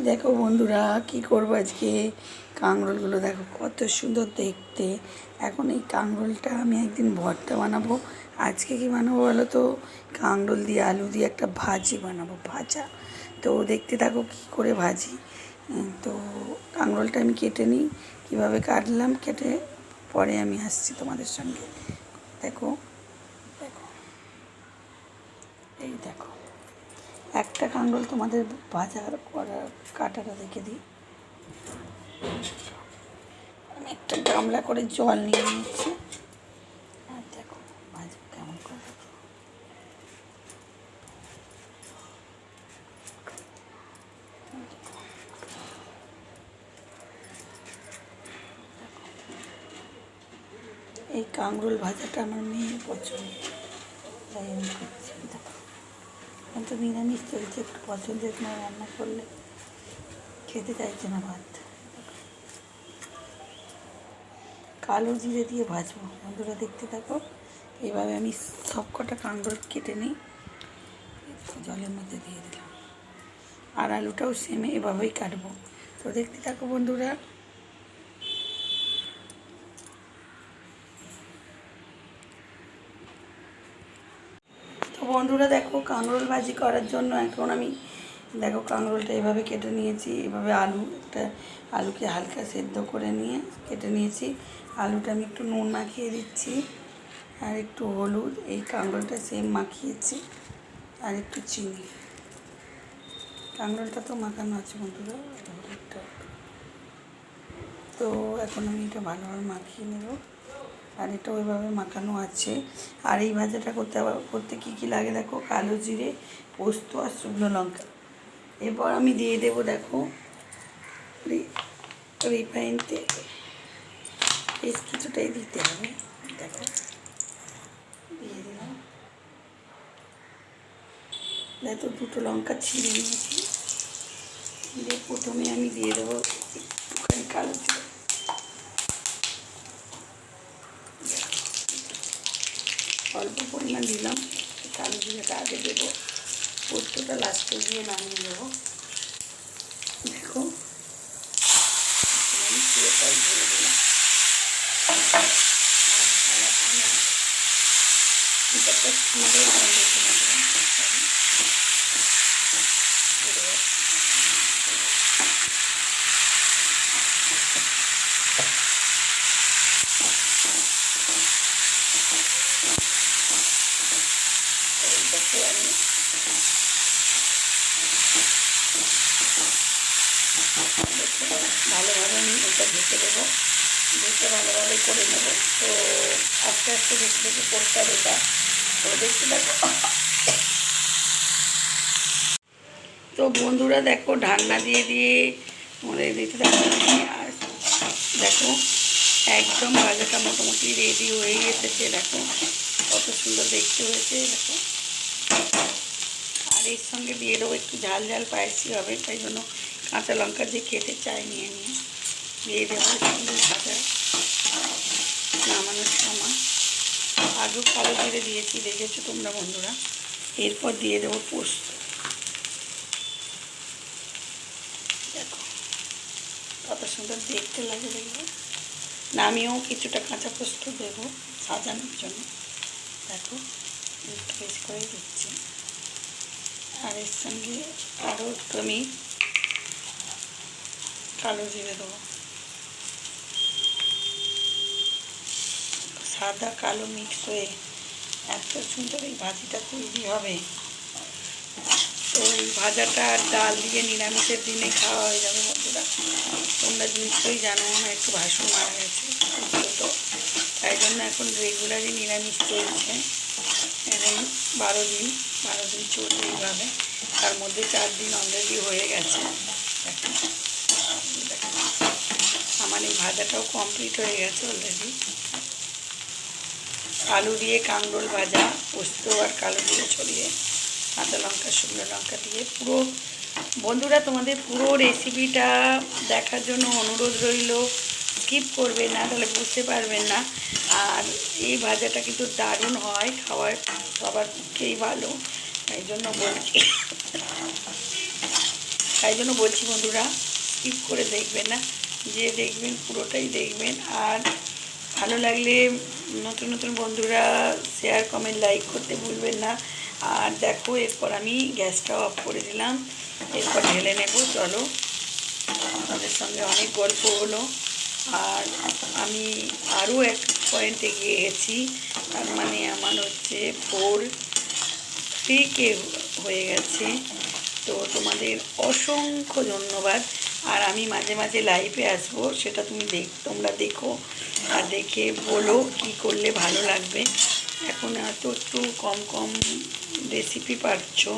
দেখো বন্ধুরা কি করবো আজকে। কাঁকরোলগুলো দেখো কত সুন্দর দেখতে। এখন এই কাঁকরোলটা আমি একদিন ভর্তা বানাবো। আজকে কি বানাবো বলো তো? কাঁকরোল দিয়ে আলু দিয়ে একটা ভাজি বানাবো, ভাজা। তো দেখতে থাকো কী করে ভাজি। তো কাঁকরোলটা আমি কেটে নিই, কীভাবে কাটলাম কেটে পরে আমি আসছি তোমাদের সঙ্গে। দেখো দেখো, এই দেখো একটা কাঁকরোল তোমাদের ভাজা করা কাটাটা দেখে দিই। আমি একটা গামলা করে জল নিয়ে নিচ্ছি, আর দেখো ভাজা কেমন করে। এই কাঁকরোল ভাজাটা আমার মেয়ের পছন্দ, তাই আমি করছি। দেখো এখন তো নিরামিষ চলছে, একটু পছন্দের না রান্না করলে খেতে চাইছে না ভাত। কালো জিরে দিয়ে ভাজবো বন্ধুরা, দেখতে থাকো। এইভাবে আমি সব কটা কাঁকরোল কেটে নিই, জলের মধ্যে দিয়ে দিলাম। আর আলুটাও সেম এভাবেই কাটবো। তো দেখতে থাকো বন্ধুরা। তো বন্ধুরা দেখো, কাঁকরোল ভাজি করার জন্য এখন আমি দেখো কাঁকরোলটা এভাবে কেটে নিয়েছি। এভাবে আলুকে হালকা সেদ্ধ করে নিয়ে কেটে নিয়েছি। আলুটা আমি একটু নুন মাখিয়ে দিচ্ছি আর একটু হলুদ, এই কাঁকরোলটা সেম মাখিয়েছি, আর একটু চিনি। কাঁকরোলটা তো মাখানো আছে বন্ধুরা, হলুদটা। তো এখন আমি এটা ভালোভাবে মাখিয়ে নেব, আর এটা ওইভাবে মাখানো আছে। আর এই ভাজাটা করতে কী কী লাগে দেখো, কালো জিরে, পোস্ত আর শুকনো লঙ্কা। এরপর আমি দিয়ে দেবো দেখো রিফাইন তেল, বেশ কিছুটাই দিতে হবে। দেখো দিয়ে দিলাম। দেখো দুটো লঙ্কা ছিঁড়ে নিয়েছি, দিয়ে প্রথমে আমি দিয়ে দেবো একটুখানি কালো জিরে। অল্প পরিমাণ দিলাম, কালো জিরেটা আগে দেবো, পোস্তটা লাস্টে দিয়ে নামিয়ে দেবো। দেখো আমি পুরোটাই ঢেলে দিলাম। ভিতরটা সুন্দর গন্ধ দিলাম। দেখো আমি ভালোভাবে আমি এটা ঢেকে দেবো, ঢেকে ভালোভাবে করে নেবো। তো আস্তে আস্তে ঢেকে ঢেকে করতে হবে এটা। তো দেখতে দেখো। তো বন্ধুরা দেখো ঢাকনা দিয়ে দিয়ে মনে দিতে থাকো। আর দেখো একদম ভাজাটা মোটামুটি রেডি হয়ে এসেছে। দেখো কত সুন্দর দেখতে হয়েছে। দেখো আর এর সঙ্গে দিয়ে দেবো একটু ঝাল ঝাল পায়েসি হবে, তাই জন্য কাঁচা লঙ্কা যে খেতে চাই নিয়ে দিয়ে দেবো সঙ্গে ভাজা নামানোর সময়। আগেও কালো জিরে দিয়েছি, দেখেছো তোমরা বন্ধুরা। এরপর দিয়ে দেবো পোস্ত। দেখো কত সুন্দর দেখতে লাগে। দেখবো নামিয়েও কিছুটা কাঁচা পোস্ত দেবো সাজানোর জন্য। দেখো একটু বেশি করে দিচ্ছি। আর এর সঙ্গে আরও একটু আমি কালো জিরে দেবো। সাদা কালো মিক্স হয়ে এত সুন্দর এই ভাজিটা তৈরি হবে। তো এই ভাজাটা ডাল দিয়ে নিরামিষের দিনে খাওয়া হয়ে যাবে বন্ধুরা। তোমরা নিশ্চয়ই জানো আমার একটু ভাসুর মারা গেছে, তো তাই জন্য এখন রেগুলারই নিরামিষ চলছে। এখন 12 দিন চলবে এইভাবে। তার মধ্যে 4 দিন অলরেডি হয়ে গেছে। আমার এই ভাজাটাও কমপ্লিট হয়ে গেছে অলরেডি। আলু দিয়ে কাঁকরোল ভাজা, পোস্ত আর কালো জিরে ছড়িয়ে, কাঁচা লঙ্কা শুকনো লঙ্কা দিয়ে পুরো। বন্ধুরা তোমাদের পুরো রেসিপিটা দেখার জন্য অনুরোধ রইল, স্কিপ করবে না, তাহলে বুঝতে পারবেন না। আর এই ভাজাটা কিন্তু দারুণ হয়, খাওয়ার সবার পক্ষেই ভালো, তাই জন্য বলছি। তাই জন্য বলছি বন্ধুরা, স্কিপ করে দেখবেন না, যে দেখবেন পুরোটাই দেখবেন। আর ভালো লাগলে নতুন নতুন বন্ধুরা শেয়ার কমেন্ট লাইক করতে ভুলবেন না। আর দেখো, এরপর আমি গ্যাসটা অফ করে দিলাম, এরপর ঢেলে নেব। চলো, আপনাদের সঙ্গে অনেক গল্প হলো। আর আমি আরও এক পয়েন্টে গিয়ে গেছি, তার মানে আমার হচ্ছে 4-3K হয়ে গেছে। তো তোমাদের অসংখ্য ধন্যবাদ। আর আমি মাঝে মাঝে লাইভে আসবো, সেটা তোমরা দেখো আর দেখে বলো কি করলে ভালো লাগবে। এখন একটু কম কম রেসিপি পাচ্ছো,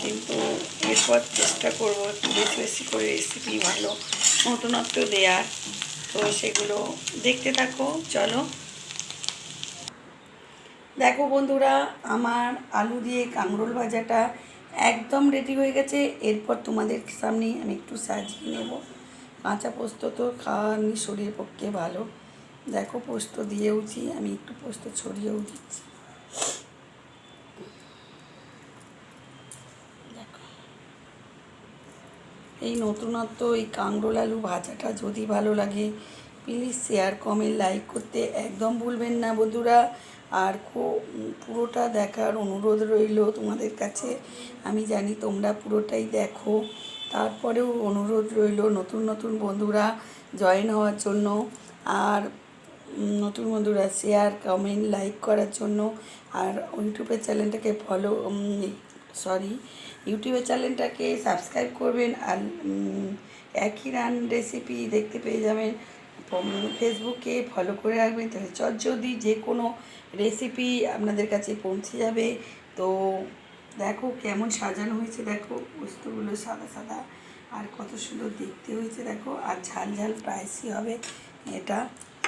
কিন্তু এরপর চেষ্টা করবো একটু বেশি বেশি করে রেসিপি ভালো নতুনত্ব দেওয়ার। তো সেগুলো দেখতে থাকো। চলো, দেখো বন্ধুরা, আমার আলু দিয়ে কাঁকরোল ভাজাটা একদম রেডি হয়ে গেছে। এরপর তোমাদের সামনে আমি একটু সাজিয়ে নেব। কাঁচা পোস্ত তো খাওয়া শরীরের পক্ষে ভালো। দেখো, পোস্ত দিয়েওছি, আমি একটু পোস্ত ছড়িয়েও দিচ্ছি। দেখো, এই নতুনত্ব এই কাঁকরোল আলু ভাজাটা যদি ভালো লাগে, প্লিজ শেয়ার কমেন্ট লাইক করতে একদম ভুলবেন না বন্ধুরা। আর পুরোটা দেখার অনুরোধ রইল তোমাদের কাছে। আমি জানি তোমরা পুরোটাই দেখো, তারপরেও অনুরোধ রইল নতুন নতুন বন্ধুরা জয়েন হওয়ার জন্য। আর নতুন বন্ধুরা শেয়ার কমেন্ট লাইক করার জন্য। আর ইউটিউবের চ্যানেলটাকে ইউটিউবের চ্যানেলটাকে সাবস্ক্রাইব করবেন। আর একই রেসিপি দেখতে পেয়ে যাবেন। ফেসবুকে ফলো করে রাখবেন, তাহলে চটজলদি যে কোনো রেসিপি আপনাদের কাছে পৌঁছে যাবে। তো দেখো কেমন সাজানো হয়েছে, দেখো বস্তুগুলো সাদা সাদা আর কত সুন্দর দেখতে হয়েছে দেখো। আর ঝাল ঝাল স্পাইসি হবে এটা।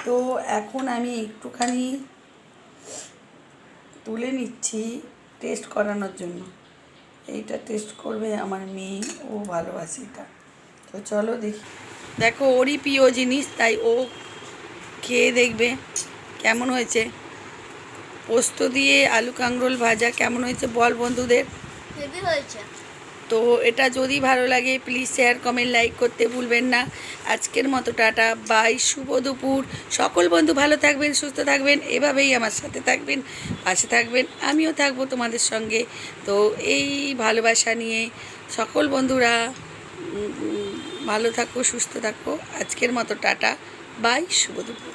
তো এখন আমি একটুখানি তুলে নিচ্ছি টেস্ট করানোর জন্য। এইটা টেস্ট করবে আমার মেয়ে, ও ভালোবাসে এটা। তো চলো দেখি। দেখো, ওরই প্রিয় জিনিস, তাই ও খেয়ে দেখবে কেমন হয়েছে। পোস্ত দিয়ে আলু কাঁকরোল ভাজা কেমন হয়েছে বল বন্ধুদের। হেভি হয়েছে। তো এটা যদি ভালো লাগে প্লিজ শেয়ার কমেন্ট লাইক করতে ভুলবেন না। আজকের মতো টাটা বাই, শুভ দুপুর। সকল বন্ধু ভালো থাকবেন, সুস্থ থাকবেন, এভাবেই আমার সাথে থাকবেন, পাশে থাকবেন, আমিও থাকবো তোমাদের সঙ্গে। তো এই ভালোবাসা নিয়ে সকল বন্ধুরা ভালো থাকো, সুস্থ থাকো। আজকের মতো টাটা বাই, শুভ দুপুর।